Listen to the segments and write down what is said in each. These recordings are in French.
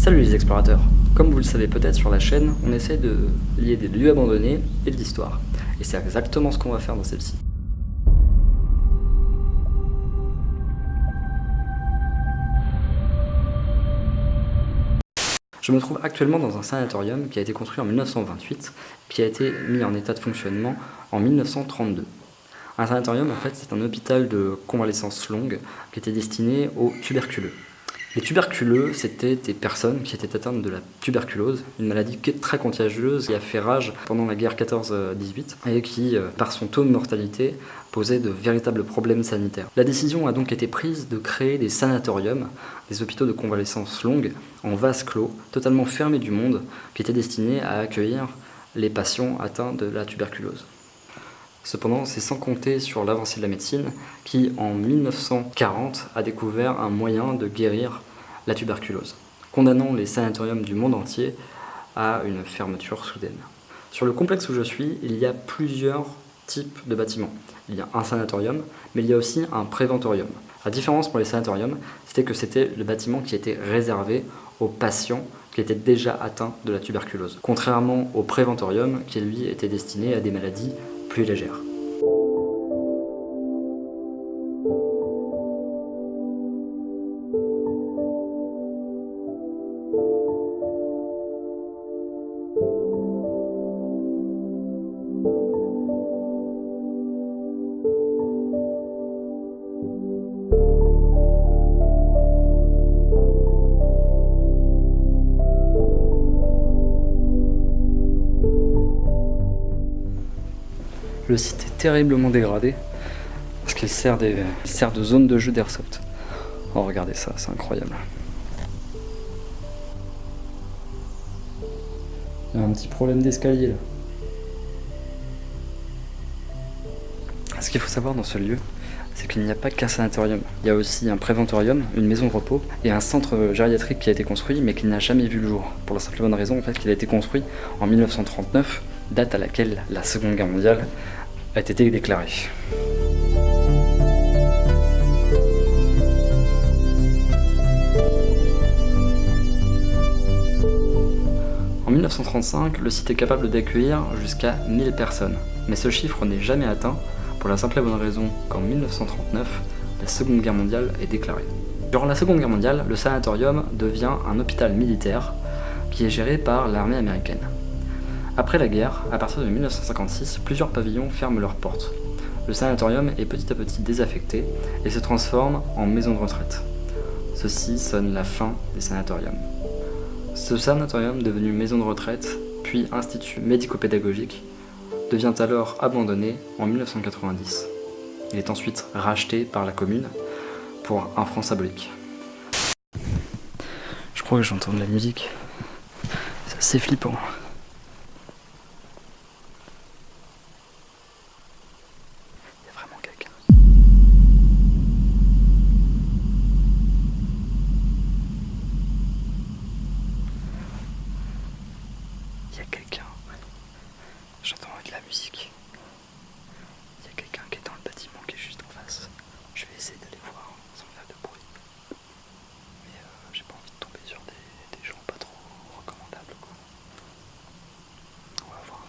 Salut les explorateurs. Comme vous le savez peut-être sur la chaîne, on essaie de lier des lieux abandonnés et de l'histoire. Et c'est exactement ce qu'on va faire dans celle-ci. Je me trouve actuellement dans un sanatorium qui a été construit en 1928, qui a été mis en état de fonctionnement en 1932. Un sanatorium, en fait, c'est un hôpital de convalescence longue qui était destiné aux tuberculeux. Les tuberculeux, c'était des personnes qui étaient atteintes de la tuberculose, une maladie très contagieuse qui a fait rage pendant la guerre 14-18 et qui, par son taux de mortalité, posait de véritables problèmes sanitaires. La décision a donc été prise de créer des sanatoriums, des hôpitaux de convalescence longue, en vase clos, totalement fermés du monde, qui étaient destinés à accueillir les patients atteints de la tuberculose. Cependant, c'est sans compter sur l'avancée de la médecine qui, en 1940, a découvert un moyen de guérir la tuberculose, condamnant les sanatoriums du monde entier à une fermeture soudaine. Sur le complexe où je suis, il y a plusieurs types de bâtiments. Il y a un sanatorium, mais il y a aussi un préventorium. La différence pour les sanatoriums, c'était que c'était le bâtiment qui était réservé aux patients qui étaient déjà atteints de la tuberculose, contrairement au préventorium qui lui était destiné à des maladies plus légères. Le site est terriblement dégradé parce qu'il sert de zone de jeu d'airsoft. Oh, regardez ça, c'est incroyable. Il y a un petit problème d'escalier là. Ce qu'il faut savoir dans ce lieu, c'est qu'il n'y a pas qu'un sanatorium. Il y a aussi un préventorium, une maison de repos et un centre gériatrique qui a été construit mais qui n'a jamais vu le jour. Pour la simple bonne raison en fait, qu'il a été construit en 1939, date à laquelle la Seconde Guerre mondiale a été déclarée. En 1935, le site est capable d'accueillir jusqu'à 1000 personnes, mais ce chiffre n'est jamais atteint pour la simple et bonne raison qu'en 1939, la Seconde Guerre mondiale est déclarée. Durant la Seconde Guerre mondiale, le sanatorium devient un hôpital militaire qui est géré par l'armée américaine. Après la guerre, à partir de 1956, plusieurs pavillons ferment leurs portes. Le sanatorium est petit à petit désaffecté et se transforme en maison de retraite. Ceci sonne la fin des sanatoriums. Ce sanatorium, devenu maison de retraite, puis institut médico-pédagogique, devient alors abandonné en 1990. Il est ensuite racheté par la commune pour un franc symbolique. Je crois que j'entends de la musique. C'est assez flippant. Il y a quelqu'un. J'entends de la musique. Il y a quelqu'un qui est dans le bâtiment qui est juste en face. Je vais essayer d'aller voir sans faire de bruit. Mais j'ai pas envie de tomber sur des gens pas trop recommandables, quoi. On va voir.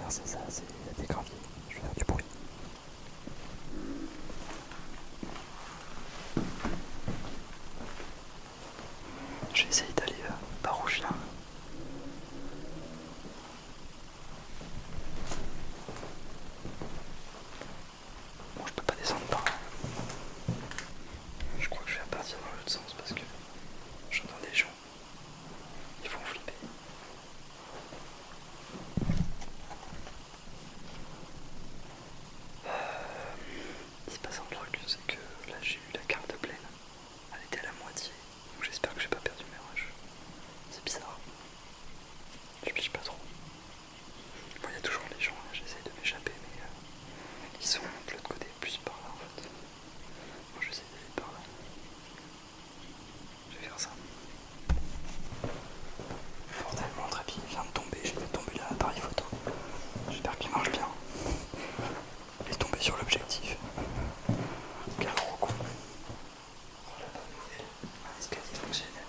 C'est ça, c'est des graviers. Je vais faire du bruit. Je vais essayer d'aller par où je viens. Bon, je peux pas descendre par là. Il s'est passé un truc, c'est que là j'ai eu la carte pleine. Elle était à la moitié, donc j'espère que j'ai pas perdu mes rushs. C'est bizarre. Je piche pas trop. Bon, il y a toujours les gens, là, j'essaie de m'échapper, mais ils sont de l'autre côté, plus par là en fait. Moi j'essaie d'aller par là. Je vais faire ça. Bordel, mon trépied vient de tomber, j'ai fait tomber l'appareil photo. J'espère qu'il marche bien. Il est tombé sur l'objectif. Quel gros con. Oh la bonne nouvelle, un escalier fonctionnel.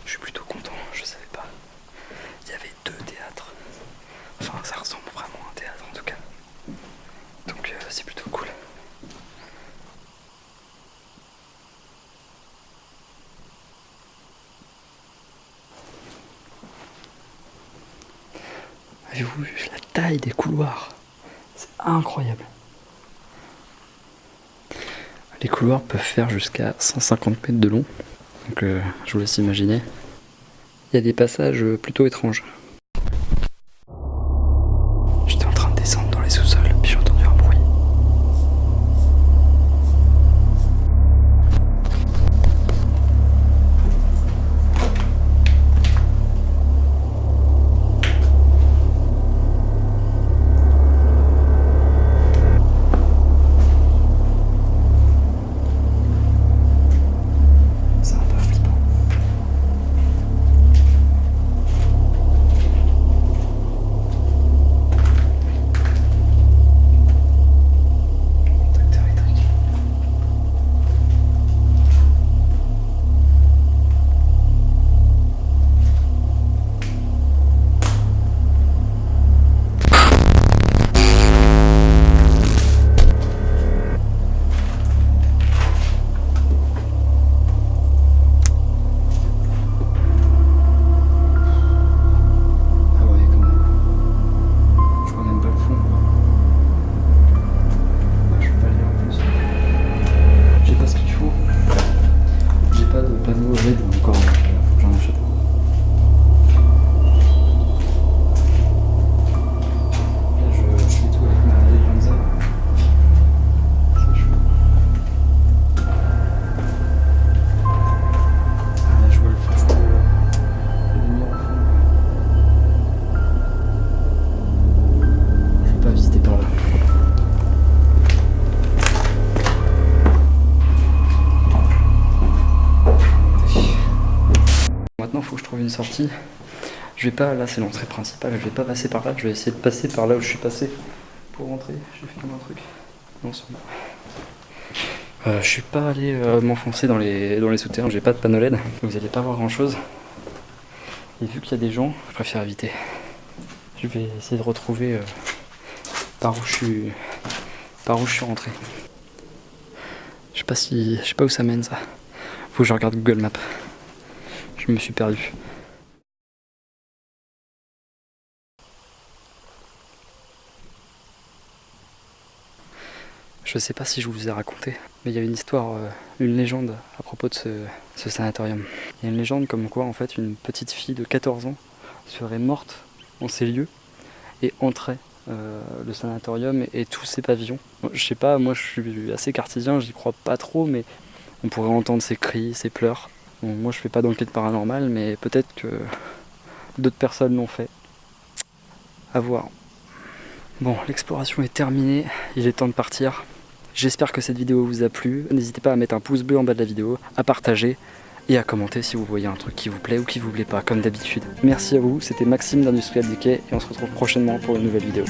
Je suis plutôt content, je savais pas. Il y avait 2 théâtres. Enfin, ça ressemble vraiment à un théâtre en tout cas. Donc c'est plutôt cool. Avez-vous vu la taille des couloirs? C'est incroyable. Les couloirs peuvent faire jusqu'à 150 mètres de long. Donc je vous laisse imaginer. Il y a des passages plutôt étranges. J'étais en train de descendre dans les sous-sols, puis j'ai entendu un bruit. C'est un peu flippant. Maintenant, il faut que je trouve une sortie. Je vais pas, là c'est l'entrée principale, je vais pas passer par là, je vais essayer de passer par là où je suis passé pour rentrer. J'ai fait comme un truc. Non, c'est bon. Je suis pas allé m'enfoncer dans les souterrains, j'ai pas de panneau LED, vous allez pas voir grand chose. Et vu qu'il y a des gens, je préfère éviter. Je vais essayer de retrouver par où je suis rentré. Je sais pas où ça mène ça. Faut que je regarde Google Maps. Je me suis perdu. Je sais pas si je vous ai raconté, mais il y a une histoire, une légende à propos de ce sanatorium. Il y a une légende comme quoi en fait une petite fille de 14 ans serait morte en ces lieux et entrait le sanatorium et tous ses pavillons. Je sais pas, moi je suis assez cartésien, j'y crois pas trop, mais on pourrait entendre ses cris, ses pleurs. Bon, moi je fais pas d'enquête paranormale, mais peut-être que d'autres personnes l'ont fait. À voir. Bon, l'exploration est terminée, il est temps de partir. J'espère que cette vidéo vous a plu. N'hésitez pas à mettre un pouce bleu en bas de la vidéo, à partager et à commenter si vous voyez un truc qui vous plaît ou qui vous plaît pas, comme d'habitude. Merci à vous, c'était Maxime d'Industrial Decay et on se retrouve prochainement pour une nouvelle vidéo.